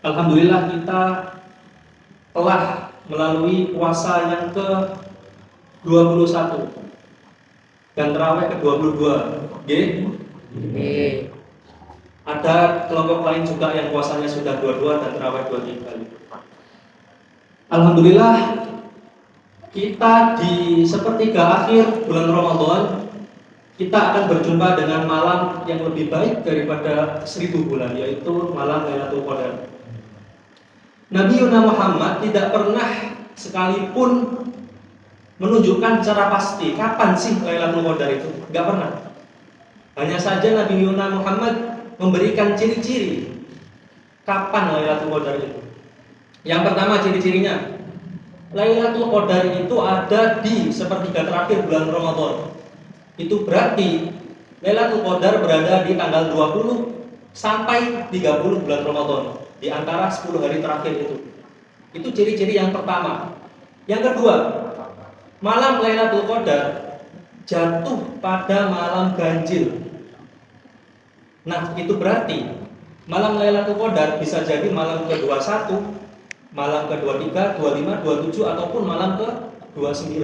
Alhamdulillah kita telah melalui puasa yang ke-21 dan tarawih ke-22. Ada kelompok lain juga yang puasanya sudah 22 dan tarawih 23. Alhamdulillah kita di sepertiga akhir bulan Ramadan kita akan berjumpa dengan malam yang lebih baik daripada 1000 bulan, yaitu malam Lailatul Qadar. Nabi Muhammad tidak pernah sekalipun menunjukkan secara pasti kapan sih Lailatul Qadar itu, nggak pernah. Hanya saja Nabi Muhammad memberikan ciri-ciri kapan Lailatul Qadar itu. Yang pertama ciri-cirinya, Lailatul Qadar itu ada di sepertiga terakhir bulan Ramadan. Itu berarti Lailatul Qadar berada di tanggal 20 sampai 30 bulan Ramadan, di antara 10 hari terakhir itu. Itu ciri-ciri yang pertama. Yang kedua, malam Lailatul Qadar jatuh pada malam ganjil. Nah, itu berarti malam Lailatul Qadar bisa jadi malam ke-21, malam ke-23, 25, 27 ataupun malam ke-29.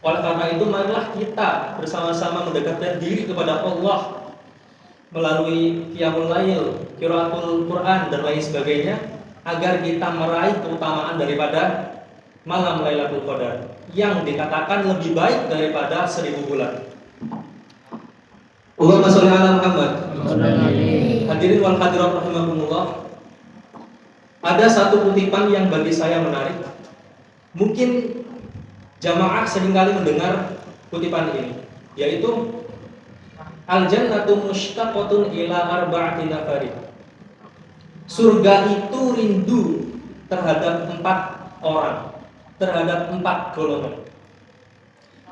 Oleh karena itu, marilah kita bersama-sama mendekatkan diri kepada Allah melalui qiyamul lail, qiraatul Quran dan lain sebagainya, agar kita meraih keutamaan daripada malam Lailatul Qadar yang dikatakan lebih baik daripada 1000 bulan. Allahumma sholli ala Muhammad. Hadirin wal hadirat rahimakumullah. Ada satu kutipan yang bagi saya menarik. Mungkin jamaah seringkali mendengar kutipan ini, yaitu al-jannatu mushtaqatun ila arba'ati nafarin. Surga itu rindu terhadap 4 orang, terhadap 4 golongan.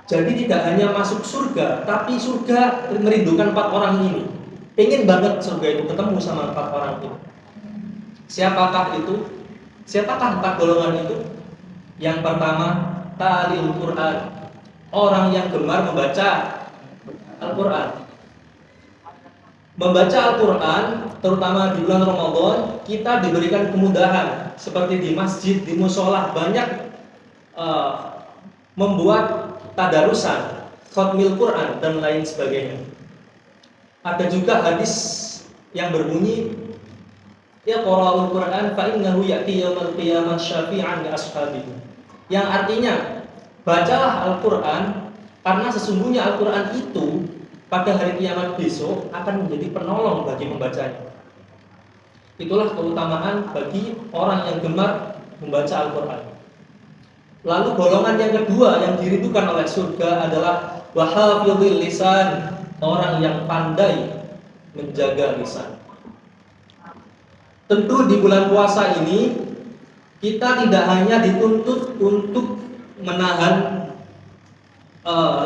Jadi tidak hanya masuk surga, tapi surga merindukan 4 orang ini. Pengen banget surga itu ketemu sama 4 orang itu. Siapakah itu? Siapakah 4 golongan itu? Yang pertama, talil Quran, orang yang gemar membaca Al-Quran. Membaca Al-Quran, terutama di bulan Ramadan, kita diberikan kemudahan. Seperti di masjid, di musholah, banyak membuat tadarusan, khatmil Quran, dan lain sebagainya. Ada juga hadis yang berbunyi, ya qara'ul Quran fa innahu ya'ti yaumil qiyamah syafi'an li ashabihi. Yang artinya, bacalah Al-Quran karena sesungguhnya Al-Quran itu pada hari kiamat besok akan menjadi penolong bagi pembacanya. Itulah keutamaan bagi orang yang gemar membaca Al-Quran. Lalu golongan yang kedua yang dirindukan oleh surga adalah wahafidhil lisan, orang yang pandai menjaga lisan. Tentu di bulan puasa ini kita tidak hanya dituntut untuk menahan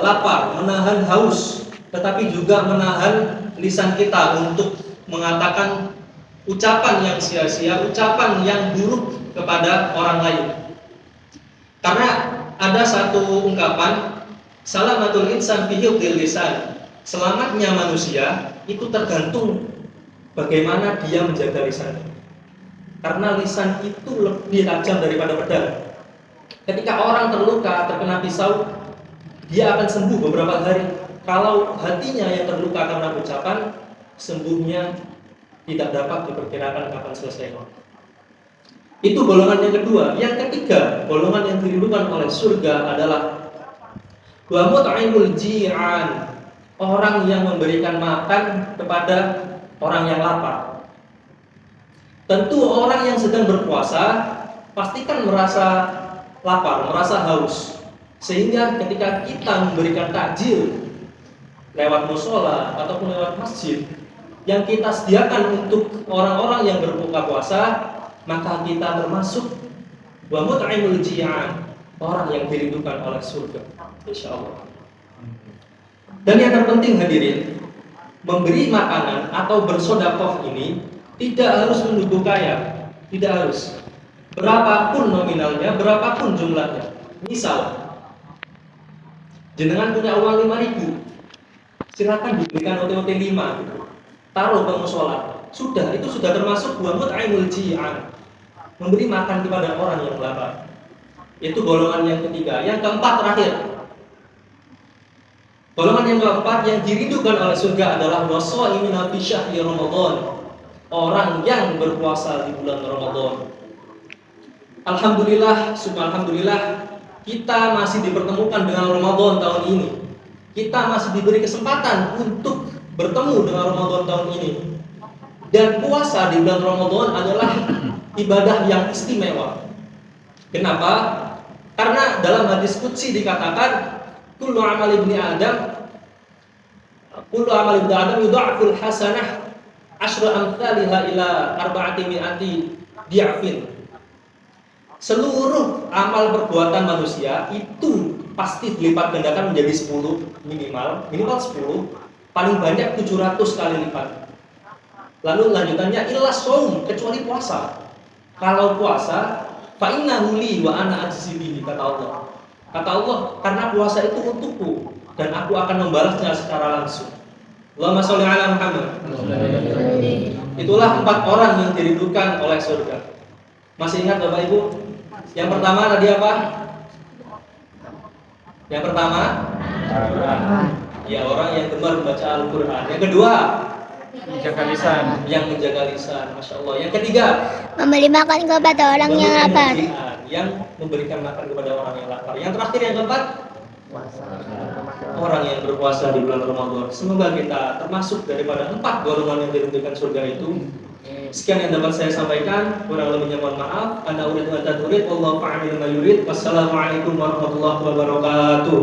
lapar, menahan haus, tetapi juga menahan lisan kita untuk mengatakan ucapan yang sia-sia, ucapan yang buruk kepada orang lain. Karena ada satu ungkapan, salamatul insan fi hifdzil lisan, selamatnya manusia itu tergantung bagaimana dia menjaga lisannya. Karena lisan itu lebih tajam daripada pedang. Ketika orang terluka, terkena pisau, dia akan sembuh beberapa hari. Kalau hatinya yang terluka karena ucapan, sembuhnya tidak dapat diperkirakan kapan selesainya. Itu golongan yang kedua. Yang ketiga, golongan yang dirindukan oleh surga adalah wa mut'imul ji'an, orang yang memberikan makan kepada orang yang lapar. Tentu orang yang sedang berpuasa pastikan merasa lapar, merasa haus. Sehingga ketika kita memberikan takjil lewat mushola ataupun lewat masjid yang kita sediakan untuk orang-orang yang berbuka puasa, maka kita termasuk wa mut'imul ji'an, orang yang dirindukan oleh surga, insyaallah. Dan yang terpenting hadirin, memberi makanan atau bersedekah ini tidak harus menunggu kaya, tidak harus. Berapapun nominalnya, berapapun jumlahnya. Misal, jenengan punya uang 5.000, silakan diberikan OT-OT 5, taruh ke mushola. itu sudah termasuk wa mut'imul ji'an, memberi makan kepada orang yang lapar. Itu golongan yang ketiga. Yang keempat terakhir, golongan yang keempat yang dirindukan oleh surga adalah wasa'imina fi syahri Ramadan, orang yang berpuasa di bulan Ramadan. Alhamdulillah, alhamdulillah, kita masih dipertemukan dengan Ramadan tahun ini. Kita masih diberi kesempatan untuk bertemu dengan Ramadan tahun ini. Dan puasa di bulan Ramadan adalah ibadah yang istimewa. Kenapa? Karena dalam hadis qudsi dikatakan kullu amali ibni Adam yudha'aful hasanah asyra amthaliha ila arba'ati mi'ati di'afin. Seluruh amal perbuatan manusia itu pasti dilipat gandakan menjadi 10 minimal 10, paling banyak 700 kali lipat. Lalu lanjutannya illa shaum, kecuali puasa. Kalau puasa fa innahu li wa ana ajzi bihi, kata Allah. Kata Allah, karena puasa itu untukku dan aku akan membalasnya secara langsung. Allahumma sholli ala Muhammad. Itulah 4 orang yang dirindukan oleh surga. Masih ingat Bapak Ibu? Yang pertama tadi apa? Yang pertama, ya orang yang gemar membaca Al-Quran. Yang kedua, menjaga lisan. Yang menjaga lisan, masya Allah. Yang ketiga, memberi makan kepada orang yang lapar. Yang memberikan makan kepada orang yang lapar. Yang terakhir, yang keempat, orang yang berpuasa di bulan Ramadan. Semoga kita termasuk daripada 4 golongan yang dirindukan surga itu. Sekian yang dapat saya sampaikan, kurang lebihnya mohon maaf. Ana urid wa tadrid, wallahu a'lam bima yurid. Wassalamualaikum warahmatullahi wabarakatuh.